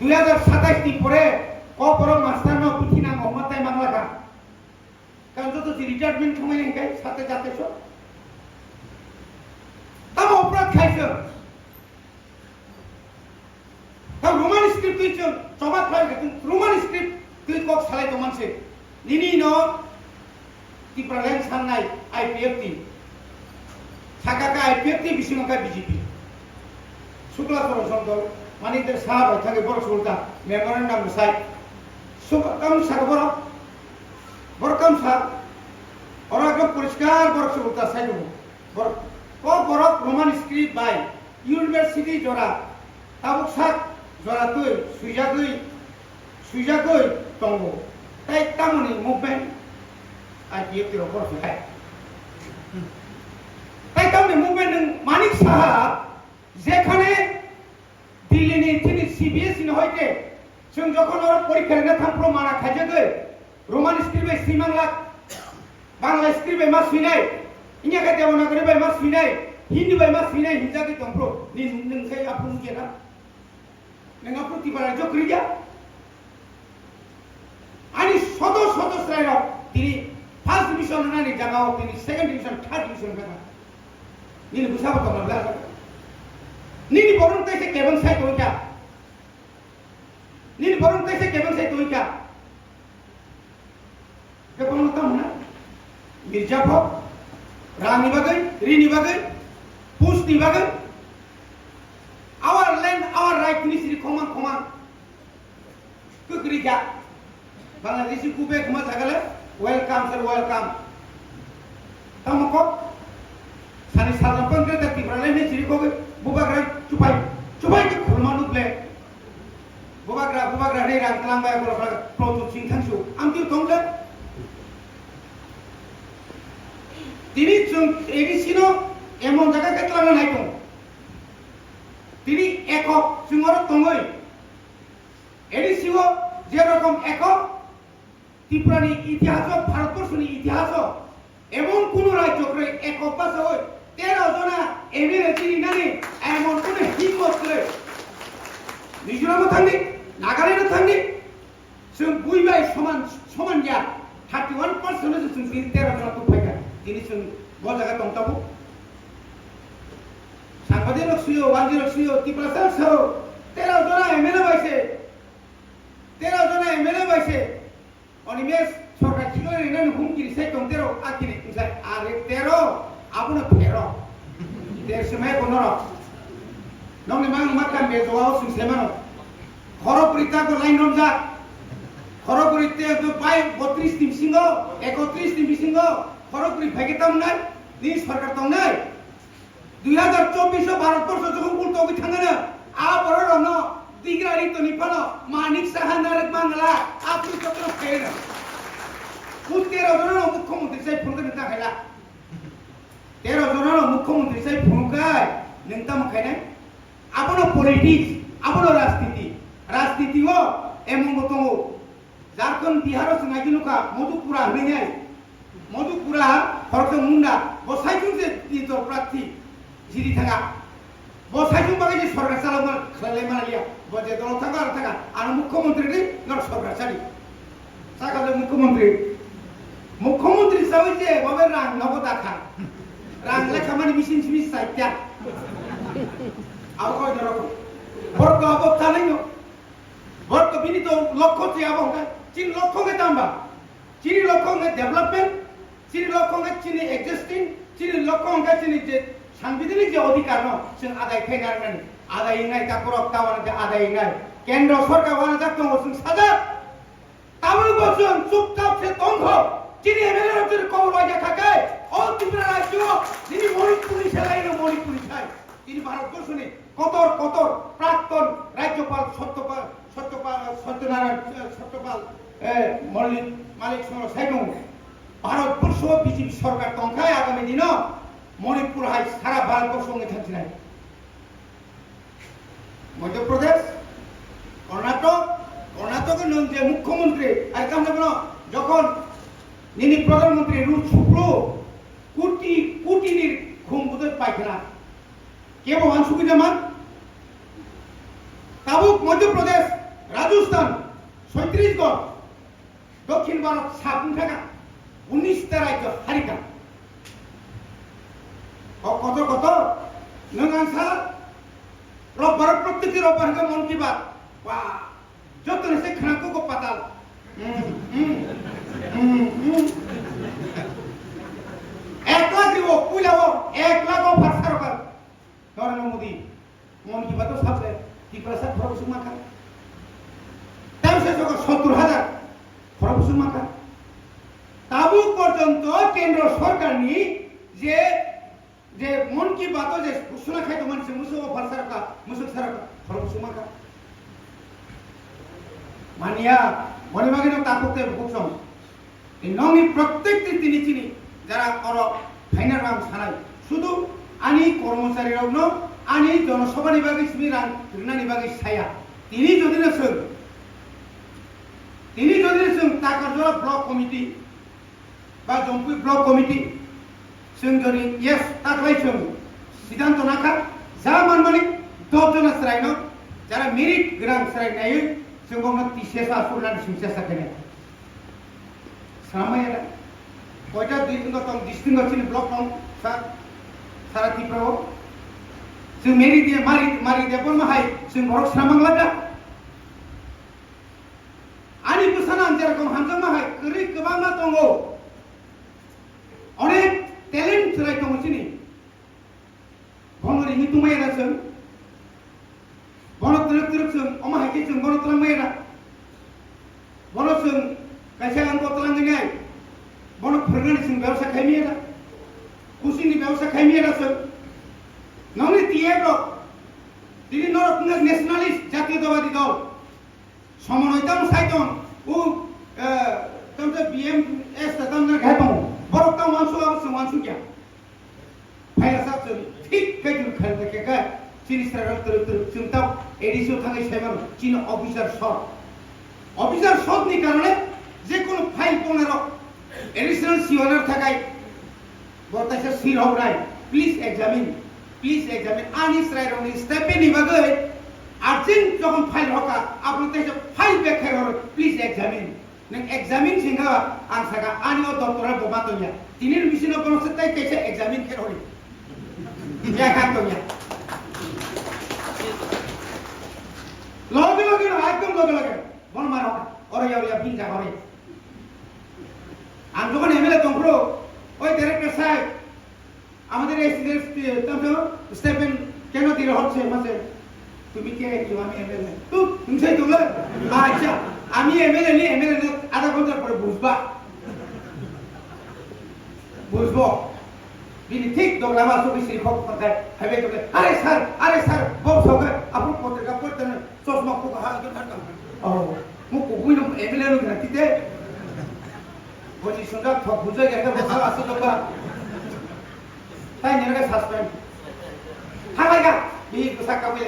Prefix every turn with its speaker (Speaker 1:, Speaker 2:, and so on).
Speaker 1: 2027 ni pore ko poro master no pithi na Muhammad tai mangla ka kan to retirement khamai ni kai sate jate so tam oprat khaise tam roman script tu chobat khai ka roman script tu kok salai to manse nini no TIPRA len sanai IPF ti sakha ka IPF ti bisima ka BJP Shukla প্রশাসন দল মানিকদের সাহাব থাকে বড় Sulata memorandum সাই সুকাম সাগর বরকাম সাহ ওরা একদম পরিষ্কার বড় সুলতা সাই দেবো বড় ও বড় রোমান স্ক্রিপ্ট বাই ইউনিভার্সিটি জোড়া তাবুক সাত জোড়া তুই সুইজা কই টঙ্গ তাই তেমনি মুভমেন্ট আর বিএপির ওপর ফেলায় তাই তেমনি মুভমেন্ট মানিক সাহা যেখানে দিল্লি তিনি সিবিএসই হইতে जों যখন ওর পরীক্ষা না থামপ্রো মারা খাজে গই রোমান স্ক্রিপ্টে সিমাংলা বাংলা স্ক্রিপ্টে মাস ফিনাই ইnya ka দেবনা করে বাই মাস ফিনাই হিন্দি বাই মাস ফিনাই হিজা কি থামপ্রো নিন সেই আপন কেনা নেঙ্গা প্রতিবার জকরিয়া আনি শত শত শ্রেয় তিনি ফার্স্ট ডিভিশন না নি জায়গাও তিনি সেকেন্ড ডিভিশন থার্ড ডিভিশন জায়গা নিন বুঝাবো তো না Nini borong taise kebon sai toika. Nini borong taise kebon sai toika. Kebon tam na. Mirjapur, Rani bagai, Rini bagai, Pusti bagai. Our land, our right, ni siri command. Kukrija. Bangladeshi kube kuma sagale. Welcome sir, welcome. Tamako. Sani salam pangre ta TIPRA le ni siri koge. Bubagra cupai ke khulma nuble bubagra nei rang tlang bai bola product sing thansu amti tongla tini chung edisino emon jaga ketla nai tong tini ekok chungor tongoi edisio je rokom ekok TIPRA ni ইতিহাস Bharatvarsha ni ইতিহাস এমন কোন রাজ্য করে একক ভাষা হয় 13 জনা এমএলএ চিনি নানি এমন কোন হিম্মত করে মিজোরামও থাকনি নাগাল্যান্ডও থাকনি जों बुइबाय समान गया 31% जों 13 जना तुफायगा दिनै जों बजागा दंताबो সাংবাদিক সুयो वानजिरक सुयो TIPRA सो 13 जना এমএলএ বাইছে অনিমেষ সরকার ছিল এনে হুমকি সেই দংতেরো আকিনি আরে 13 আপনা ফেরো দেশ মে কোনো নমনি মাং মাকান বেজওয়াও সুসেমানো খরপরিতা কো লাইন নমজা খরপরিতে তো পাই 32 টিম সিংহ 31 টিম সিংহ খরপরি ভাগিতাম নাই নি সরকার তং নাই 2024 ভারতবর্ষ যখন উল্টো কি থাঙ্গানা আ বড় রন দিগরারি তো নিপানো মানিক সাহা নারক বাংলা আপনি কত ফেরা কুতের জন্য মুখ্যমন্ত্রী সাই ফোন করে না খাইলা 13 জনের মুখ্যমন্ত্রী সাই ফোনকায় নেতা মখাইনা আপনো পলিটিক্স আপনো রাজনীতিও এমন মতো ঝাড়খণ্ড বিহার সঙ্গাইনুকা মধুপুরা খরচ মুন্ডা বসাইছুন যে দিতো প্রার্থী জিরি থাকা বসাইছুন বাকি যে সরকার চালাবো খালাই মানালিয়া বজে দল থাকা আর মুখ্যমন্ত্রী নর সরকার চালি সাকালে মুখ্যমন্ত্রী সাইছে বাবার রাং নগদ আখা রাংলা খামানি মিশিন মিশ সাইত্যা আবো কই ধরো বড় অবস্থা নাই বড় বিনীত লক্ষ্য যে আবো চিন লক্ষ্যকে তাম্বা চিনি লক্ষ্যকে ডেভেলপমেন্ট চিনি লক্ষ্যকে চিনি এক্সিস্টিং চিনি লক্ষ্যকে চিনি যে সাংবিধানিক যে অধিকার ন जों আদায় খাইনার মানে আদায় নাই তারপর তাওয়ানে আদায় নাই কেন্দ্র সরকার ওয়ানা যাক তো जों সাজা তামিল বলছেন চুপচাপ সে দঙ্গ চিনি এমএলএ রদের কবর বাজা থাকে ও ত্রিপুরা রাজ্য যিনি মণিপুরি সেলাইনো মণিপুরি ছাই তিনি ভারতবর্ষে কতর প্রাক্তন রাজ্যপাল সত্যপাল মালিক সাইনো ভারতবর্ষ বিজেপি সরকার তংখায় আগামী দিন মণিপুর হাই সারা ভারতবর্ষ থাকছে না মধ্যপ্রদেশ কর্ণাটকের যে মুখ্যমন্ত্রী আর যখন নিনি প্রধানমন্ত্রী রুট শুক্লো কুটিনির ঘুম বুঝে পায়খানা কে ভগবান সুবিধা মান তাবুক মধ্যপ্রদেশ রাজস্থান ৩৭ গড়, দক্ষিণ ভারত ৫৭ টাকা, ১৯টা রাজ্য হারিকা কত কত নং আনসার রোববার প্রত্যেকটি রোববার মন কি বাত বা যত সে খানাকো কো পাতাল এক লাখ দিব পুইলাবো ১ লাখ অফার সরকার নরেন্দ্র মোদী মন কি বাত সাথে ত্রিপুরা সাথে প্রফেসর মাখা তাই সে ৭০,০০০ প্রফেসর মাখা তাবু পর্যন্ত কেন্দ্র সরকার নি যে যে মন কি বাত যে ঘোষণা খাইতো মানুষ মুসুক অফার সরকার মুসুক সরকার প্রফেসর মাখা মানিয়া মনে মাগিনো তাকুতে বুকসম এই নমি প্রত্যেকটি তিনি চিনি যারা কর ফাইনাল রাম সানাই শুধু আনি কর্মচারী রগ্ন আনি জনসভানি বাগি সিমি রাং রিনানি বাগি সায়া তিনি যদি না তাকারজলা ব্লক কমিটি বা জম্পুই ব্লক কমিটি जों যদি ইয়েস তাকলাই जों সিদ্ধান্ত নাখা যা মানমানি 10 জন স্রাইনো যারা মেরিট গ্রাম স্রাইনাই जों बावनो टिसेसा सुरनानि सिंसेसा केने सामाया कयटा डिस्ट्रिक्ट ब्लक दं सारा त्रिपुरायाव जों मारि देबरमा हाय जों बरक सामांलादा आनि बोसाना जेरकम हामजामा हाय ओरै गोबांना दङ अनेक टेलेन्ट राय दङ सिनि बनरि हितुमाया जों বন ত্রিক जों अमा हायके जों बन तलां मायरा बन जों कायसा आं तलां गनाय बन फोरगानि जों व्यवसाय खायमिया कुसिनि व्यवसाय खायमिया जों ननि टिएब्र दिनि नरक नेशनलिस्ट জাতীয়তাবাদী দল সমন্বয়তাম সাইতন ও তমতে বিএমএস তমনে গায়তং বরকতা মানসু আবসু মানসু क्या फायला साथ ठीक कायजु खायले केका सिनिस्टार जों ता एडिसो थाङै साइमान चीन অফিসার শট नि कारणे जे कोनो फाइल पनेर एडिशनल सिओनार थाकाय बरताइसा सिर हराय प्लिज एग्जामिन आनिस रायरनि स्टेपे नि बागै आर्जेंट जखन फाइल हका आपन ताइसा फाइल बेखाय हर प्लिज एग्जामिन नों एग्जामिन सिंगा आं सागा आनिओ डक्टरा बबातोया तिनि मिसिनो बनसे ताइ ताइसा एग्जामिन खेर हरि या हातोया লগে লগে একদম লগে বন মারো অরিয়া বিনজা করে আমি যখন এমএলএ তংপ্রো ওই ডাইরেক্টর সাহেব আমাদের এই স্টেপেন কেন দিল হচ্ছে মাসে তুমি কে আমি এমএলএ তুমি সেই তোমরা আচ্ছা আমি এমএলএ আধা ঘন্টার পরে বুঝবো बिनि ठीक दगलामा सो बिसि खप पकाय हाबे तो अरे सर बहुत सौगा आपन पत्रिका पढ़ते चश्मा को हा के हटम ओ मु को बुइन एमएलए नो गतिते बोजी सुंजा थक बुझे के बसा आसो तो बा ताइ नेरगा सस्पेंड हालागा बि बसा काबे